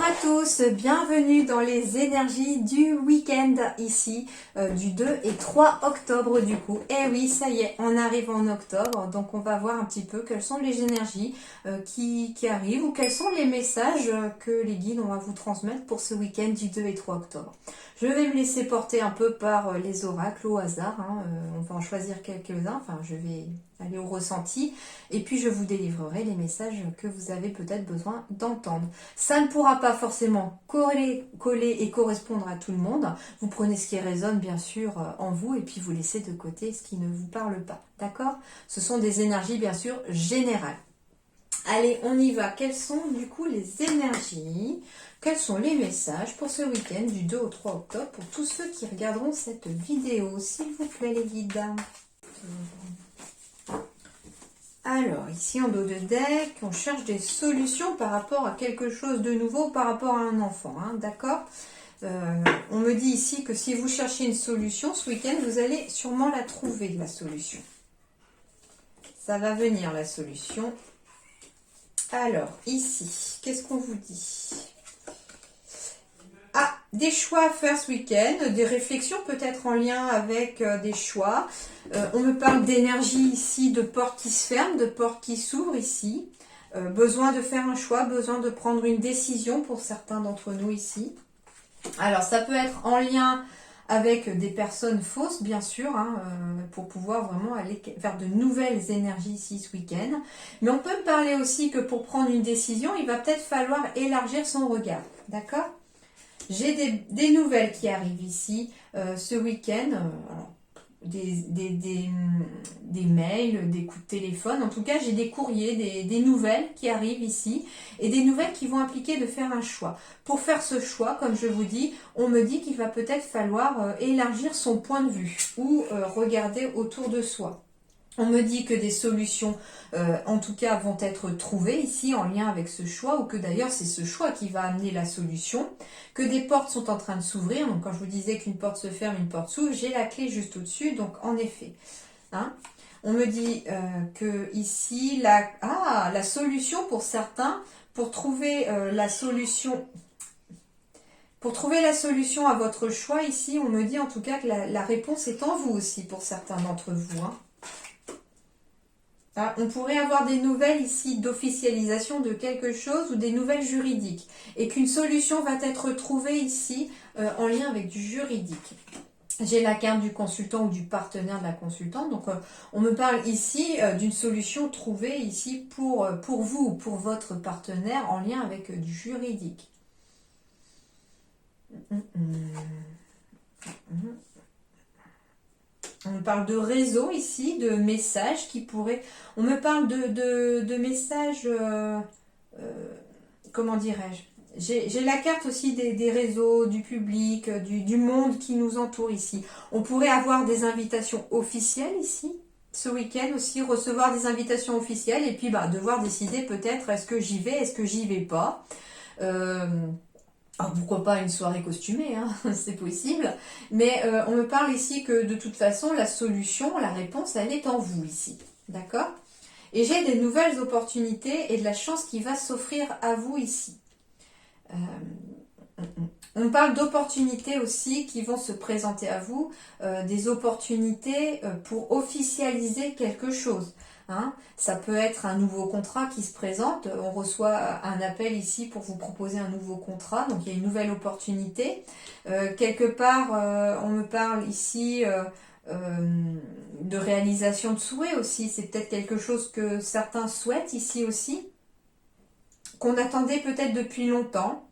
à tous, bienvenue dans les énergies du week-end ici, du 2 et 3 octobre du coup. Et oui, ça y est, on arrive en octobre, donc on va voir un petit peu quelles sont les énergies qui arrivent ou quels sont les messages que les guides on va vous transmettre pour ce week-end du 2 et 3 octobre. Je vais me laisser porter un peu par les oracles au hasard, on va en choisir quelques-uns, enfin je vais aller au ressenti et puis je vous délivrerai les messages que vous avez peut-être besoin d'entendre. Ça ne pourra pas forcément coller et correspondre à tout le monde. Vous prenez ce qui résonne bien sûr en vous et puis vous laissez de côté ce qui ne vous parle pas. D'accord? Ce sont des énergies bien sûr générales. Allez, on y va. Quelles sont du coup les énergies? Quels sont les messages pour ce week-end du 2 au 3 octobre pour tous ceux qui regarderont cette vidéo? S'il vous plaît les guides. Alors, ici en dos de deck, on cherche des solutions par rapport à quelque chose de nouveau, par rapport à un enfant, d'accord? On me dit ici que si vous cherchez une solution ce week-end, vous allez sûrement la trouver, la solution. Ça va venir, la solution. Alors, ici, qu'est-ce qu'on vous dit? Ah, des choix à faire ce week-end, des réflexions peut-être en lien avec des choix. On me parle d'énergie ici, de portes qui se ferment, de portes qui s'ouvrent ici. Besoin de faire un choix, besoin de prendre une décision pour certains d'entre nous ici. Alors, ça peut être en lien avec des personnes fausses, bien sûr, pour pouvoir vraiment aller vers de nouvelles énergies ici ce week-end. Mais on peut me parler aussi que pour prendre une décision, il va peut-être falloir élargir son regard. D'accord ? J'ai des nouvelles qui arrivent ici ce week-end. Des mails, des coups de téléphone. En tout cas, j'ai des courriers, des nouvelles qui arrivent ici et des nouvelles qui vont impliquer de faire un choix. Pour faire ce choix, comme je vous dis, on me dit qu'il va peut-être falloir élargir son point de vue ou regarder autour de soi. On me dit que des solutions, en tout cas, vont être trouvées ici en lien avec ce choix, ou que d'ailleurs c'est ce choix qui va amener la solution, que des portes sont en train de s'ouvrir. Donc quand je vous disais qu'une porte se ferme, une porte s'ouvre, j'ai la clé juste au-dessus, donc en effet. On me dit que ici, la solution pour certains, pour trouver la solution... Pour trouver la solution à votre choix ici, on me dit en tout cas que la réponse est en vous aussi pour certains d'entre vous. On pourrait avoir des nouvelles ici d'officialisation de quelque chose ou des nouvelles juridiques. Et qu'une solution va être trouvée ici en lien avec du juridique. J'ai la carte du consultant ou du partenaire de la consultante. Donc on me parle ici d'une solution trouvée ici pour vous ou pour votre partenaire en lien avec du juridique. On me parle de réseau ici, de messages qui pourraient... On me parle de messages... comment dirais-je? J'ai la carte aussi des réseaux, du public, du monde qui nous entoure ici. On pourrait avoir des invitations officielles ici, ce week-end aussi, recevoir des invitations officielles et puis devoir décider peut-être est-ce que j'y vais, est-ce que j'y vais pas. Pourquoi pas une soirée costumée, c'est possible. Mais on me parle ici que de toute façon, la solution, la réponse, elle est en vous ici. D'accord ? Et j'ai des nouvelles opportunités et de la chance qui va s'offrir à vous ici. On me parle d'opportunités aussi qui vont se présenter à vous, des opportunités pour officialiser quelque chose. Ça peut être un nouveau contrat qui se présente. On reçoit un appel ici pour vous proposer un nouveau contrat. Donc il y a une nouvelle opportunité. Quelque part, on me parle ici de réalisation de souhaits aussi. C'est peut-être quelque chose que certains souhaitent ici aussi, qu'on attendait peut-être depuis longtemps.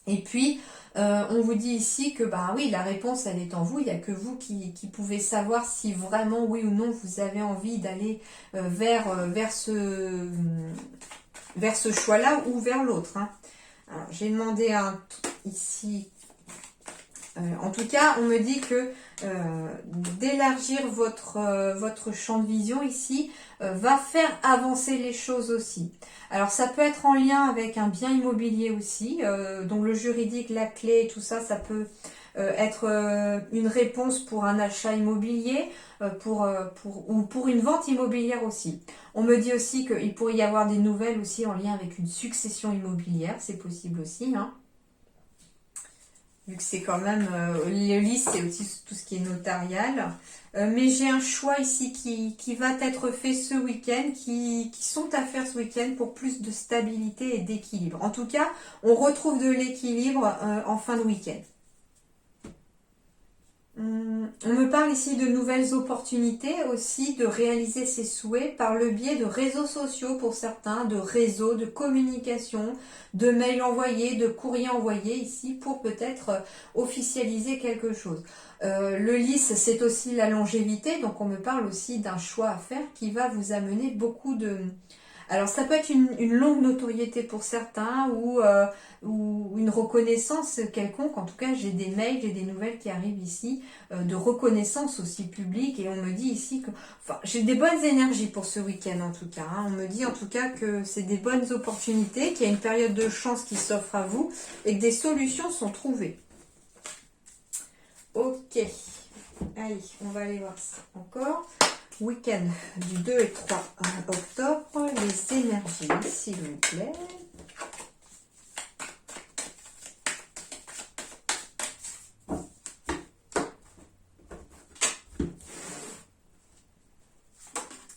Et puis, on vous dit ici que oui, la réponse, elle est en vous. Il n'y a que vous qui pouvez savoir si vraiment, oui ou non, vous avez envie d'aller vers ce choix-là ou vers l'autre. Alors, j'ai demandé ici... en tout cas, on me dit que d'élargir votre champ de vision ici va faire avancer les choses aussi. Alors, ça peut être en lien avec un bien immobilier aussi. Donc, le juridique, la clé, tout ça, ça peut être une réponse pour un achat immobilier ou pour une vente immobilière aussi. On me dit aussi qu'il pourrait y avoir des nouvelles aussi en lien avec une succession immobilière. C'est possible aussi, vu que c'est quand même, le lys, c'est aussi tout ce qui est notarial. Mais j'ai un choix ici qui va être fait ce week-end, qui sont à faire ce week-end pour plus de stabilité et d'équilibre. En tout cas, on retrouve de l'équilibre en fin de week-end. On me parle ici de nouvelles opportunités aussi, de réaliser ses souhaits par le biais de réseaux sociaux pour certains, de réseaux, de communication, de mails envoyés, de courriers envoyés ici pour peut-être officialiser quelque chose. Le lys, c'est aussi la longévité, donc on me parle aussi d'un choix à faire qui va vous amener beaucoup de... Alors ça peut être une longue notoriété pour certains ou une reconnaissance quelconque. En tout cas, j'ai des mails, j'ai des nouvelles qui arrivent ici, de reconnaissance aussi publique. Et on me dit ici que... Enfin, j'ai des bonnes énergies pour ce week-end en tout cas. Hein. On me dit en tout cas que c'est des bonnes opportunités, qu'il y a une période de chance qui s'offre à vous et que des solutions sont trouvées. Ok. Allez, on va aller voir ça encore. Week-end du 2 et 3 octobre, les énergies, s'il vous plaît.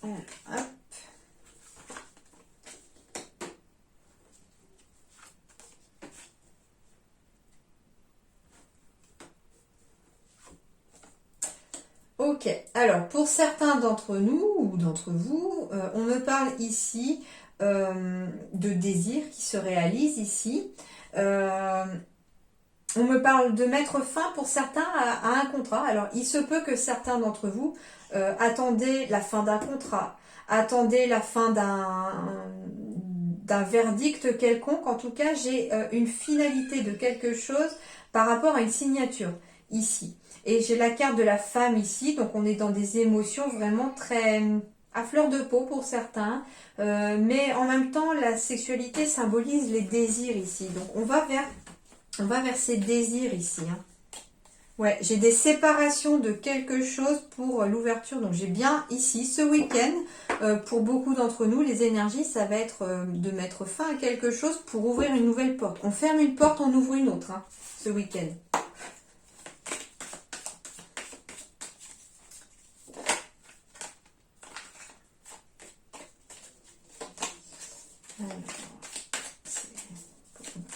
Hop. Ok, alors pour certains d'entre nous ou d'entre vous, on me parle ici de désirs qui se réalisent ici. On me parle de mettre fin pour certains à un contrat. Alors il se peut que certains d'entre vous attendaient la fin d'un contrat, attendaient la fin d'un verdict quelconque. En tout cas, j'ai une finalité de quelque chose par rapport à une signature ici. Et j'ai la carte de la femme ici, donc on est dans des émotions vraiment très à fleur de peau pour certains, mais en même temps la sexualité symbolise les désirs ici, donc on va vers ces désirs ici. Hein. Ouais, j'ai des séparations de quelque chose pour l'ouverture, donc j'ai bien ici ce week-end, pour beaucoup d'entre nous, les énergies, ça va être de mettre fin à quelque chose pour ouvrir une nouvelle porte. On ferme une porte, on ouvre une autre, hein, ce week-end.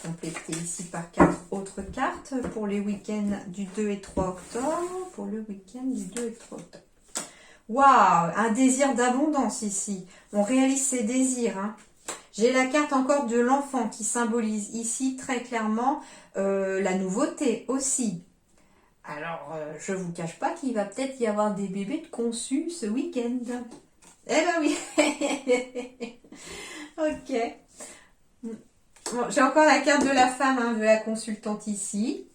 Compléter ici par 4 autres cartes pour les week-ends du 2 et 3 octobre. Pour le week-end du 2 et 3 octobre. Waouh, un désir d'abondance ici. On réalise ses désirs. Hein. J'ai la carte encore de l'enfant qui symbolise ici très clairement la nouveauté aussi. Alors, je vous cache pas qu'il va peut-être y avoir des bébés de conçus ce week-end. Eh ben oui. Ok. Bon, j'ai encore la carte de la femme, hein, de la consultante ici.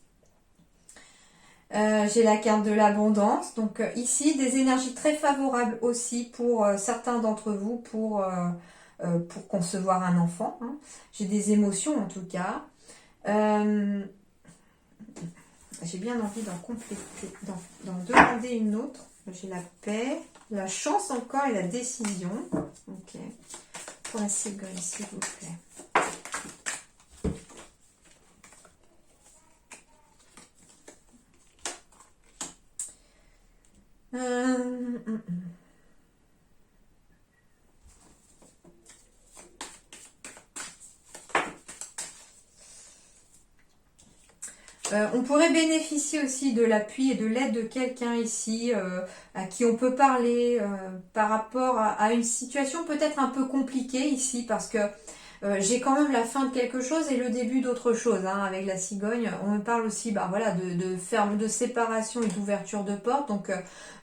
J'ai la carte de l'abondance. Donc ici, des énergies très favorables aussi pour certains d'entre vous pour concevoir un enfant. Hein. J'ai des émotions en tout cas. J'ai bien envie d'en compléter, d'en demander une autre. J'ai la paix, la chance encore et la décision. Ok. Pour la cigogne, s'il vous plaît. On pourrait bénéficier aussi de l'appui et de l'aide de quelqu'un ici à qui on peut parler par rapport à une situation peut-être un peu compliquée ici parce que j'ai quand même la fin de quelque chose et le début d'autre chose. Hein, avec la cigogne, on me parle aussi voilà, de séparation et d'ouverture de porte. Donc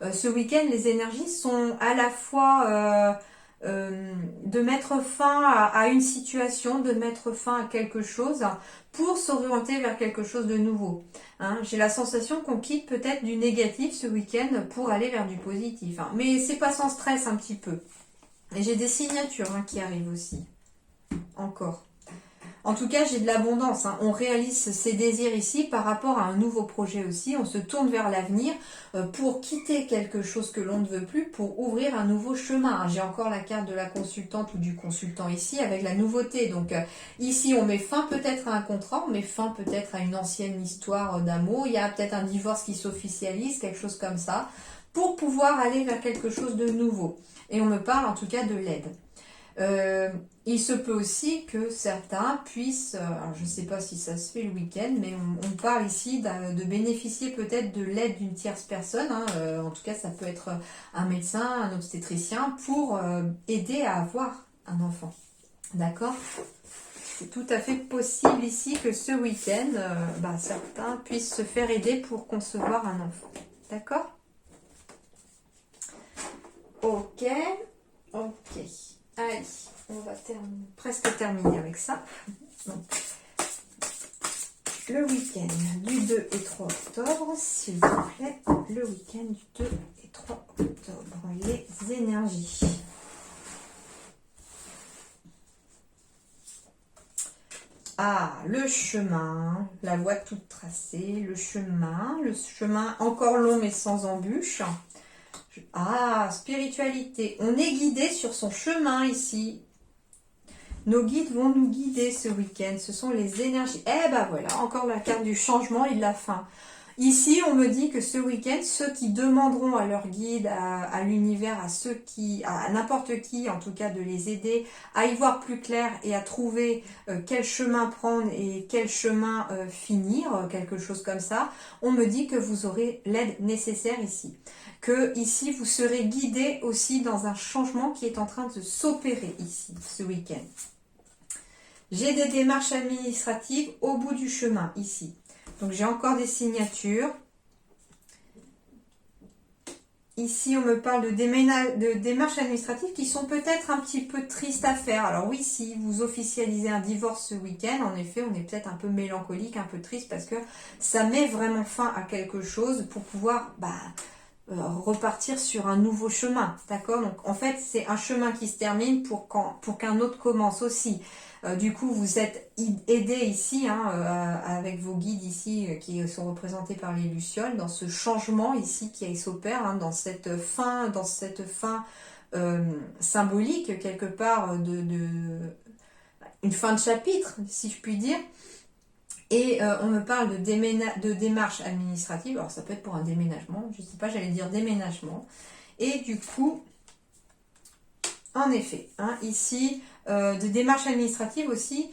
ce week-end, les énergies sont à la fois de mettre fin à une situation, de mettre fin à quelque chose pour s'orienter vers quelque chose de nouveau. Hein, j'ai la sensation qu'on quitte peut-être du négatif ce week-end pour aller vers du positif. Hein, mais c'est pas sans stress un petit peu. Et j'ai des signatures qui arrivent aussi. Encore. En tout cas, j'ai de l'abondance. Hein. On réalise ses désirs ici par rapport à un nouveau projet aussi. On se tourne vers l'avenir pour quitter quelque chose que l'on ne veut plus, pour ouvrir un nouveau chemin. Hein. J'ai encore la carte de la consultante ou du consultant ici avec la nouveauté. Donc ici, on met fin peut-être à un contrat, on met fin peut-être à une ancienne histoire d'amour. Il y a peut-être un divorce qui s'officialise, quelque chose comme ça, pour pouvoir aller vers quelque chose de nouveau. Et on me parle en tout cas de l'aide. Il se peut aussi que certains puissent, alors je ne sais pas si ça se fait le week-end, mais on parle ici de bénéficier peut-être de l'aide d'une tierce personne. Hein, en tout cas, ça peut être un médecin, un obstétricien, pour aider à avoir un enfant. D'accord ? C'est tout à fait possible ici que ce week-end, certains puissent se faire aider pour concevoir un enfant. D'accord ? Ok. Allez, on va presque terminer avec ça. Donc, le week-end du 2 et 3 octobre, s'il vous plaît. Le week-end du 2 et 3 octobre. Les énergies. Ah, le chemin, la voie toute tracée, le chemin encore long mais sans embûche. Ah, spiritualité. On est guidé sur son chemin ici. Nos guides vont nous guider ce week-end. Ce sont les énergies. Eh ben voilà, encore la carte du changement et de la fin. Ici, on me dit que ce week-end, ceux qui demanderont à leur guide, à l'univers, à n'importe qui, en tout cas, de les aider à y voir plus clair et à trouver quel chemin prendre et quel chemin finir, quelque chose comme ça, on me dit que vous aurez l'aide nécessaire ici. Que ici, vous serez guidé aussi dans un changement qui est en train de s'opérer ici, ce week-end. J'ai des démarches administratives au bout du chemin, ici. Donc, j'ai encore des signatures. Ici, on me parle de démarches administratives qui sont peut-être un petit peu tristes à faire. Alors oui, si vous officialisez un divorce ce week-end, en effet, on est peut-être un peu mélancolique, un peu triste parce que ça met vraiment fin à quelque chose pour pouvoir repartir sur un nouveau chemin. D'accord ? Donc, en fait, c'est un chemin qui se termine pour qu'un autre commence aussi. Du coup, vous êtes aidé ici, avec vos guides ici, qui sont représentés par les lucioles, dans ce changement ici qui s'opère, dans cette fin symbolique, quelque part, une fin de chapitre, si je puis dire. Et on me parle de démarches administratives, alors ça peut être pour un déménagement, je ne sais pas, j'allais dire déménagement. Et du coup, en effet, ici, de démarches administratives aussi.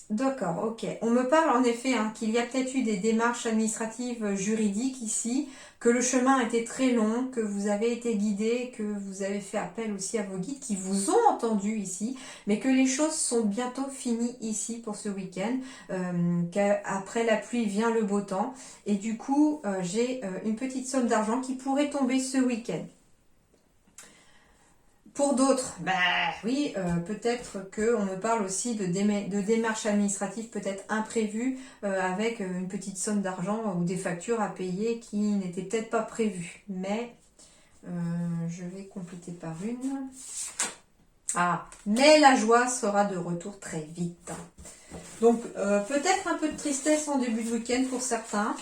D'accord, ok. On me parle en effet qu'il y a peut-être eu des démarches administratives juridiques ici, que le chemin était très long, que vous avez été guidé, que vous avez fait appel aussi à vos guides qui vous ont entendu ici, mais que les choses sont bientôt finies ici pour ce week-end, qu'après la pluie vient le beau temps, et du coup, j'ai une petite somme d'argent qui pourrait tomber ce week-end. Pour d'autres, oui, peut-être qu'on me parle aussi de démarches administratives peut-être imprévues avec une petite somme d'argent ou des factures à payer qui n'étaient peut-être pas prévues. Mais je vais compléter par une. Ah, mais la joie sera de retour très vite. Donc peut-être un peu de tristesse en début de week-end pour certains,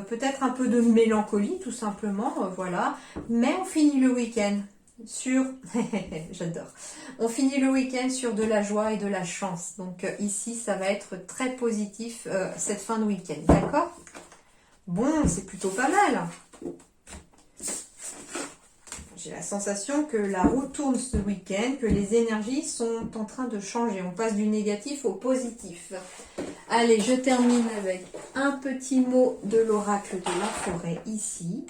peut-être un peu de mélancolie tout simplement, voilà. Mais on finit le week-end sur, j'adore, on finit le week-end sur de la joie et de la chance. Donc ici, ça va être très positif cette fin de week-end, d'accord? Bon, c'est plutôt pas mal. J'ai la sensation que la roue tourne ce week-end, que les énergies sont en train de changer. On passe du négatif au positif. Allez, je termine avec un petit mot de l'oracle de la forêt ici.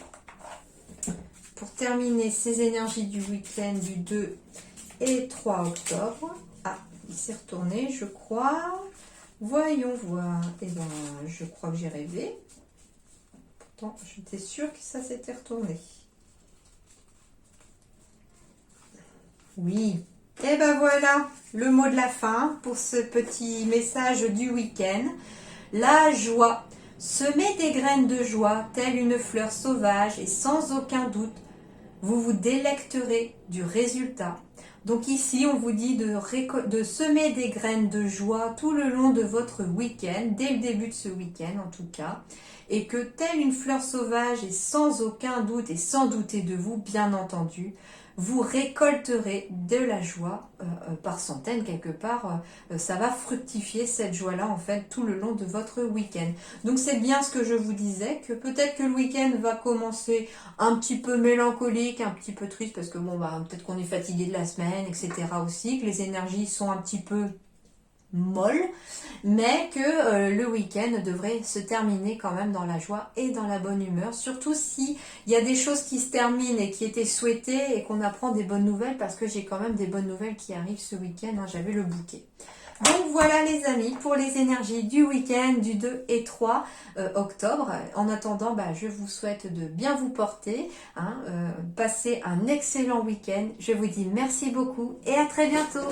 Pour terminer ces énergies du week-end du 2 et 3 octobre. Ah, il s'est retourné, je crois. Voyons voir. Eh bien, je crois que j'ai rêvé. Pourtant, j'étais sûre que ça s'était retourné. Oui. Et ben voilà, le mot de la fin pour ce petit message du week-end. La joie. Semez des graines de joie, telle une fleur sauvage, et sans aucun doute, vous vous délecterez du résultat. Donc ici, on vous dit de semer des graines de joie tout le long de votre week-end, dès le début de ce week-end en tout cas, et que telle une fleur sauvage et sans aucun doute et sans douter de vous, bien entendu, vous récolterez de la joie par centaines quelque part. Ça va fructifier cette joie-là en fait tout le long de votre week-end. Donc c'est bien ce que je vous disais, que peut-être que le week-end va commencer un petit peu mélancolique, un petit peu triste, parce que bon bah peut-être qu'on est fatigué de la semaine, etc. aussi, que les énergies sont un petit peu molles, mais que le week-end devrait se terminer quand même dans la joie et dans la bonne humeur, surtout si il y a des choses qui se terminent et qui étaient souhaitées et qu'on apprend des bonnes nouvelles, parce que j'ai quand même des bonnes nouvelles qui arrivent ce week-end, hein, j'avais le bouquet. Donc voilà les amis, pour les énergies du week-end du 2 et 3 octobre. En attendant, bah, je vous souhaite de bien vous porter, hein, passer un excellent week-end. Je vous dis merci beaucoup et à très bientôt.